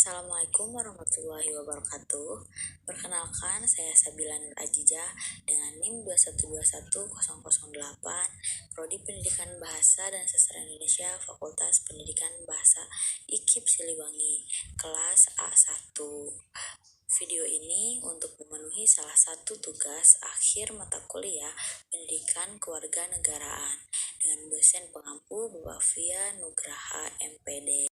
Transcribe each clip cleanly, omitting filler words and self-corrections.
Assalamualaikum warahmatullahi wabarakatuh. Perkenalkan, saya Sabila Nur Ajijah dengan NIM 2121008, Prodi Pendidikan Bahasa dan Sastra Indonesia, Fakultas Pendidikan Bahasa IKIP Siliwangi, kelas A1. Video ini untuk memenuhi salah satu tugas akhir mata kuliah Pendidikan Kewarganegaraan dengan dosen pengampu Bapak Fia Nugraha MPD.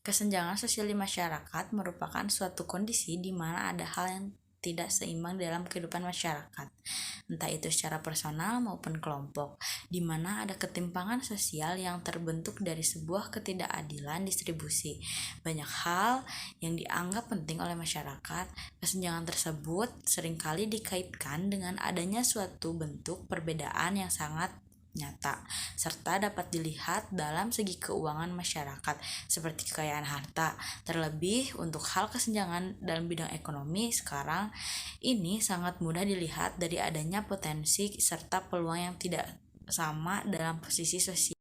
Kesenjangan sosial di masyarakat merupakan suatu kondisi di mana ada hal yang tidak seimbang dalam kehidupan masyarakat, entah itu secara personal maupun kelompok, di mana ada ketimpangan sosial yang terbentuk dari sebuah ketidakadilan distribusi. Banyak hal yang dianggap penting oleh masyarakat. Kesenjangan tersebut seringkali dikaitkan dengan adanya suatu bentuk perbedaan yang sangat nyata, serta dapat dilihat dalam segi keuangan masyarakat, seperti kekayaan harta. Terlebih untuk hal kesenjangan dalam bidang ekonomi sekarang ini sangat mudah dilihat dari adanya potensi serta peluang yang tidak sama dalam posisi sosial.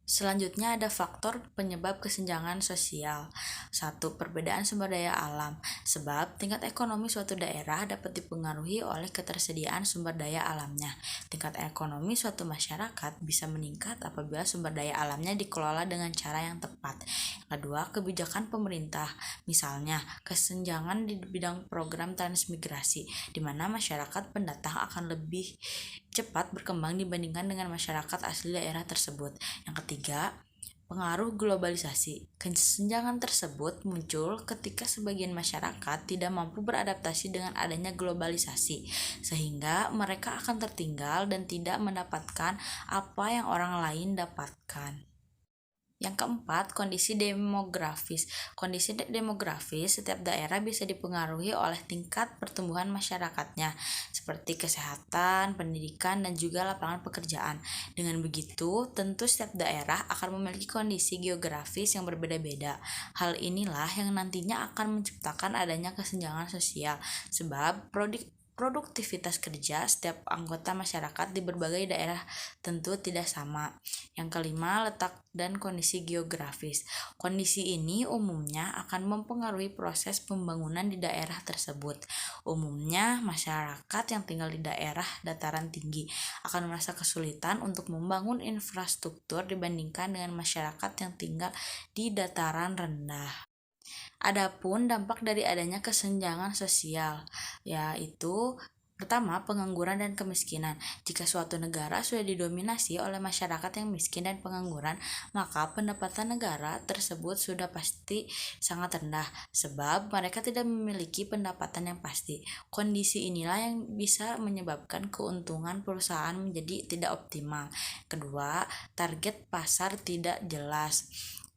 Selanjutnya ada faktor penyebab kesenjangan sosial. 1. Perbedaan sumber daya alam. Sebab tingkat ekonomi suatu daerah dapat dipengaruhi oleh ketersediaan sumber daya alamnya. Tingkat ekonomi suatu masyarakat bisa meningkat apabila sumber daya alamnya dikelola dengan cara yang tepat. Kedua, kebijakan pemerintah. Misalnya, kesenjangan di bidang program transmigrasi, di mana masyarakat pendatang akan lebih cepat berkembang dibandingkan dengan masyarakat asli daerah tersebut. Yang ketiga, pengaruh globalisasi. Kesenjangan tersebut muncul ketika sebagian masyarakat tidak mampu beradaptasi dengan adanya globalisasi, sehingga mereka akan tertinggal dan tidak mendapatkan apa yang orang lain dapatkan. Yang keempat, kondisi demografis. Kondisi demografis setiap daerah bisa dipengaruhi oleh tingkat pertumbuhan masyarakatnya, seperti kesehatan, pendidikan, dan juga lapangan pekerjaan. Dengan begitu, tentu setiap daerah akan memiliki kondisi geografis yang berbeda-beda. Hal inilah yang nantinya akan menciptakan adanya kesenjangan sosial, sebab produktivitas kerja setiap anggota masyarakat di berbagai daerah tentu tidak sama. Yang kelima, letak dan kondisi geografis. Kondisi ini umumnya akan mempengaruhi proses pembangunan di daerah tersebut. Umumnya, masyarakat yang tinggal di daerah dataran tinggi akan merasa kesulitan untuk membangun infrastruktur dibandingkan dengan masyarakat yang tinggal di dataran rendah. Adapun dampak dari adanya kesenjangan sosial, yaitu pertama, pengangguran dan kemiskinan. Jika suatu negara sudah didominasi oleh masyarakat yang miskin dan pengangguran, maka pendapatan negara tersebut sudah pasti sangat rendah, sebab mereka tidak memiliki pendapatan yang pasti. Kondisi inilah yang bisa menyebabkan keuntungan perusahaan menjadi tidak optimal. Kedua, target pasar tidak jelas.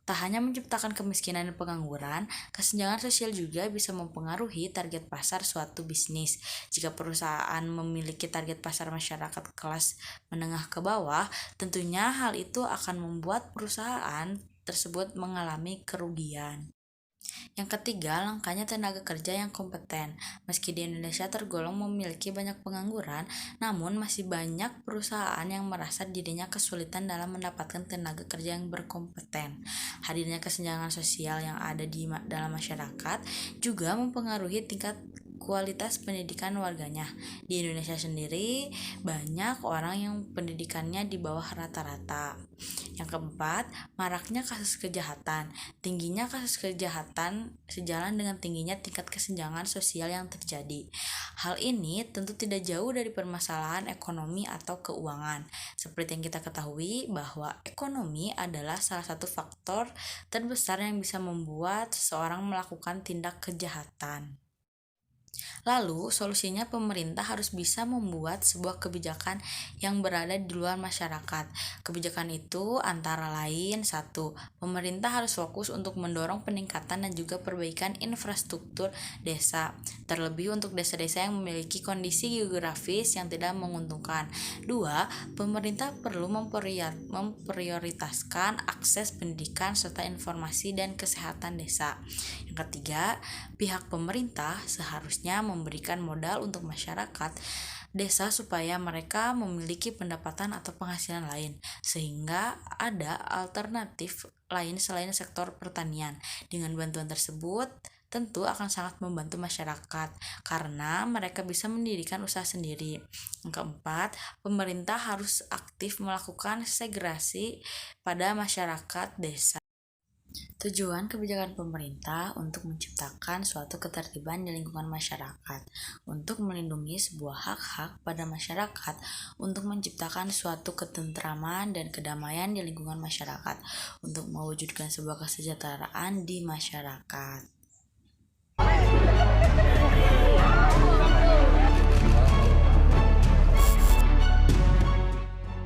Tak hanya menciptakan kemiskinan dan pengangguran, kesenjangan sosial juga bisa mempengaruhi target pasar suatu bisnis. Jika perusahaan memiliki target pasar masyarakat kelas menengah ke bawah, tentunya hal itu akan membuat perusahaan tersebut mengalami kerugian. Yang ketiga, langkahnya tenaga kerja yang kompeten. Meski di Indonesia tergolong memiliki banyak pengangguran, namun masih banyak perusahaan yang merasa dirinya kesulitan dalam mendapatkan tenaga kerja yang berkompeten. Hadirnya kesenjangan sosial yang ada di dalam masyarakat juga mempengaruhi tingkat kualitas pendidikan warganya. Di Indonesia sendiri, banyak orang yang pendidikannya di bawah rata-rata. Yang keempat, maraknya kasus kejahatan. Tingginya kasus kejahatan sejalan dengan tingginya tingkat kesenjangan sosial yang terjadi. Hal ini tentu tidak jauh dari permasalahan ekonomi atau keuangan. Seperti yang kita ketahui bahwa ekonomi adalah salah satu faktor terbesar yang bisa membuat seseorang melakukan tindak kejahatan. Lalu, solusinya pemerintah harus bisa membuat sebuah kebijakan yang berada di luar masyarakat. Kebijakan itu antara lain, 1. Pemerintah harus fokus untuk mendorong peningkatan dan juga perbaikan infrastruktur desa, terlebih untuk desa-desa yang memiliki kondisi geografis yang tidak menguntungkan. 2. Pemerintah perlu memprioritaskan akses pendidikan serta informasi dan kesehatan desa. Yang Yang ketiga, pihak pemerintah seharusnya memberikan modal untuk masyarakat desa supaya mereka memiliki pendapatan atau penghasilan lain, sehingga ada alternatif lain selain sektor pertanian. Dengan bantuan tersebut, tentu akan sangat membantu masyarakat karena mereka bisa mendirikan usaha sendiri. Yang keempat, pemerintah harus aktif melakukan segregasi pada masyarakat desa. Tujuan kebijakan pemerintah untuk menciptakan suatu ketertiban di lingkungan masyarakat, untuk melindungi sebuah hak-hak pada masyarakat, untuk menciptakan suatu ketentraman dan kedamaian di lingkungan masyarakat, untuk mewujudkan sebuah kesejahteraan di masyarakat.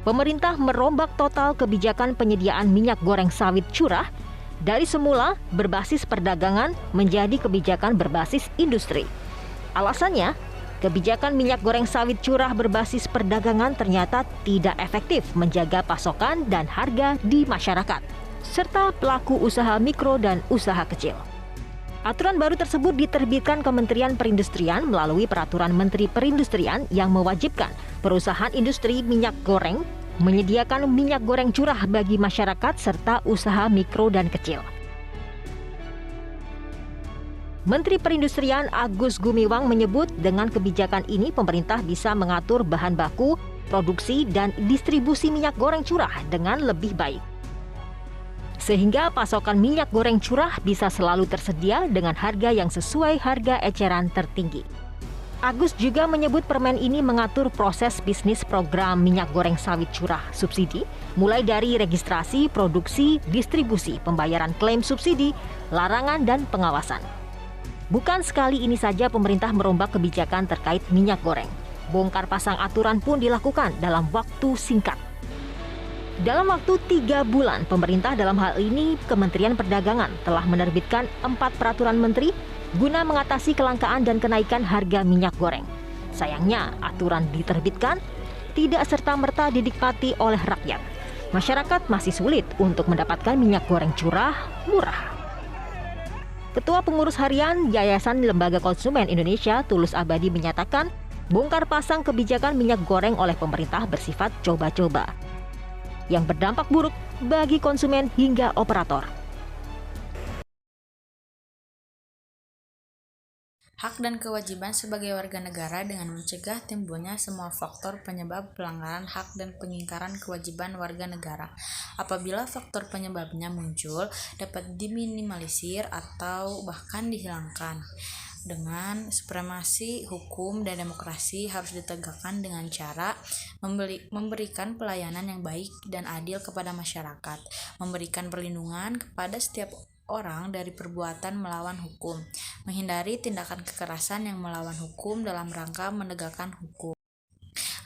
Pemerintah merombak total kebijakan penyediaan minyak goreng sawit curah dari semula berbasis perdagangan menjadi kebijakan berbasis industri. Alasannya, kebijakan minyak goreng sawit curah berbasis perdagangan ternyata tidak efektif menjaga pasokan dan harga di masyarakat, serta pelaku usaha mikro dan usaha kecil. Aturan baru tersebut diterbitkan Kementerian Perindustrian melalui Peraturan Menteri Perindustrian yang mewajibkan perusahaan industri minyak goreng menyediakan minyak goreng curah bagi masyarakat serta usaha mikro dan kecil. Menteri Perindustrian Agus Gumiwang menyebut dengan kebijakan ini pemerintah bisa mengatur bahan baku, produksi, dan distribusi minyak goreng curah dengan lebih baik. Sehingga pasokan minyak goreng curah bisa selalu tersedia dengan harga yang sesuai harga eceran tertinggi. Agus juga menyebut permen ini mengatur proses bisnis program minyak goreng sawit curah subsidi, mulai dari registrasi, produksi, distribusi, pembayaran klaim subsidi, larangan, dan pengawasan. Bukan sekali ini saja pemerintah merombak kebijakan terkait minyak goreng. Bongkar pasang aturan pun dilakukan dalam waktu singkat. Dalam waktu 3 bulan, pemerintah dalam hal ini Kementerian Perdagangan telah menerbitkan 4 peraturan menteri guna mengatasi kelangkaan dan kenaikan harga minyak goreng. Sayangnya, aturan diterbitkan tidak serta-merta dinikmati oleh rakyat. Masyarakat masih sulit untuk mendapatkan minyak goreng curah murah. Ketua Pengurus Harian Yayasan Lembaga Konsumen Indonesia Tulus Abadi menyatakan, bongkar pasang kebijakan minyak goreng oleh pemerintah bersifat coba-coba, yang berdampak buruk bagi konsumen hingga operator. Hak dan kewajiban sebagai warga negara dengan mencegah timbulnya semua faktor penyebab pelanggaran hak dan pengingkaran kewajiban warga negara. Apabila faktor penyebabnya muncul, dapat diminimalisir atau bahkan dihilangkan. Dengan supremasi hukum dan demokrasi harus ditegakkan dengan cara memberikan pelayanan yang baik dan adil kepada masyarakat, memberikan perlindungan kepada setiap orang dari perbuatan melawan hukum, menghindari tindakan kekerasan yang melawan hukum dalam rangka menegakkan hukum.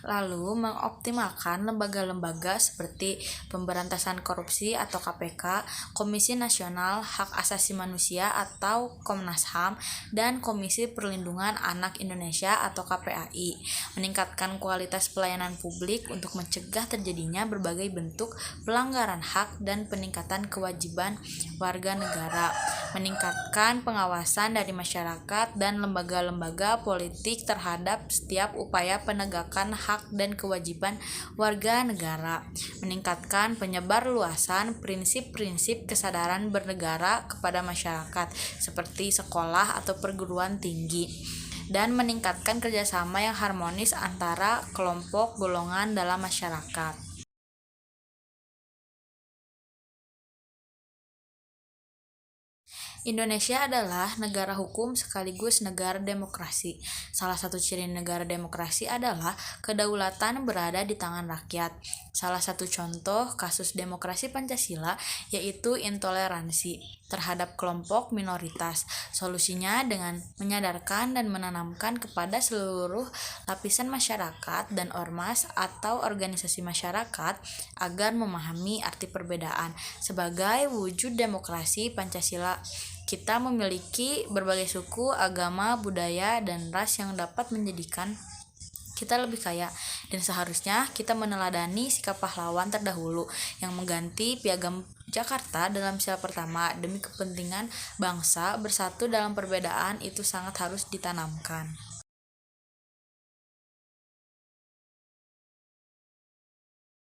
Lalu mengoptimalkan lembaga-lembaga seperti Pemberantasan Korupsi atau KPK, Komisi Nasional Hak Asasi Manusia atau Komnas HAM, dan Komisi Perlindungan Anak Indonesia atau KPAI, meningkatkan kualitas pelayanan publik untuk mencegah terjadinya berbagai bentuk pelanggaran hak dan peningkatan kewajiban warga negara, meningkatkan pengawasan dari masyarakat dan lembaga-lembaga politik terhadap setiap upaya penegakan hak dan kewajiban warga negara, meningkatkan penyebarluasan prinsip-prinsip kesadaran bernegara kepada masyarakat seperti sekolah atau perguruan tinggi, dan meningkatkan kerjasama yang harmonis antara kelompok golongan dalam masyarakat. Indonesia adalah negara hukum sekaligus negara demokrasi. Salah satu ciri negara demokrasi adalah kedaulatan berada di tangan rakyat. Salah satu contoh kasus demokrasi Pancasila yaitu intoleransi terhadap kelompok minoritas. Solusinya dengan menyadarkan dan menanamkan kepada seluruh lapisan masyarakat dan ormas atau organisasi masyarakat agar memahami arti perbedaan. Sebagai wujud demokrasi Pancasila, kita memiliki berbagai suku, agama, budaya, dan ras yang dapat menjadikan kita lebih kaya, dan seharusnya kita meneladani sikap pahlawan terdahulu yang mengganti piagam Jakarta dalam sila pertama, demi kepentingan bangsa bersatu dalam perbedaan itu sangat harus ditanamkan.